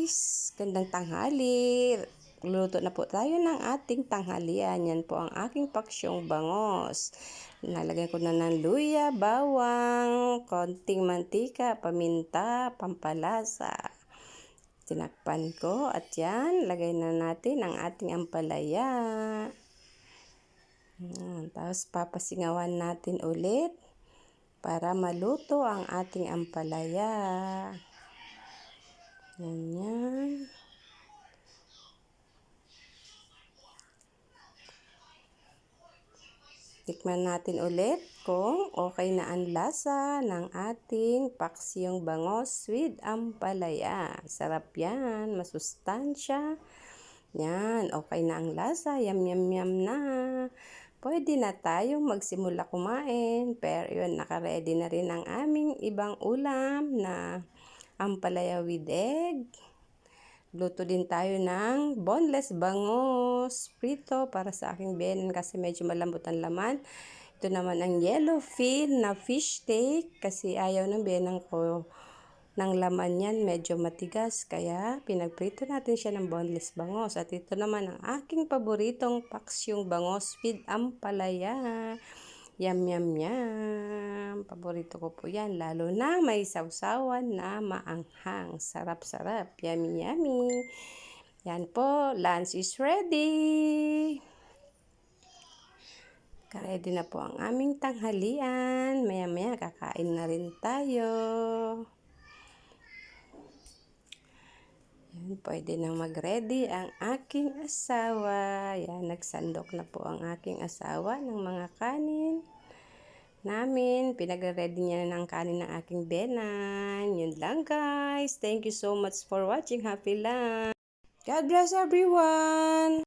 guys! Gandang tanghali. Luto na po tayo ng ating tanghalian. Yan po ang aking paksyong bangos. Nalagay ko na ng luya, bawang, konting mantika, paminta, pampalasa. Tinakpan ko at yan, lagay na natin ang ating ampalaya. Tapos papasingawan natin ulit para maluto ang ating ampalaya. Ganyan. Tikman natin ulit kung okay na ang lasa ng ating paksyong bangos with ampalaya. Sarap yan, masustansya. Yan, okay na ang lasa. Yum, yum, yum na. Pwede na tayong magsimula kumain. Pero yun, nakaready na rin ang aming ibang ulam na ampalaya with egg. Luto din tayo ng boneless bangus prito para sa aking benan kasi medyo malambot ang laman. Ito naman ang yellowfin na fish steak kasi ayaw ng benang ko ng laman yan, medyo matigas. Kaya pinagprito natin siya ng boneless bangus. At ito naman ang aking paboritong paksyong bangus with ampalaya. Yum, yum, yum. Paborito ko po yan. Lalo na may sausawan na maanghang. Sarap-sarap. Yummy, yummy. Yan po. Lunch is ready. Ready na po ang aming tanghalian. Maya-maya kakain na rin tayo. Yan, pwede na mag-ready ang aking asawa. Yan, nagsandok na po ang aking asawa ng mga kanin namin. Pinag-ready niya na ng kanin ng aking benan. Yun lang guys. Thank you so much for watching. Happy lunch. God bless everyone.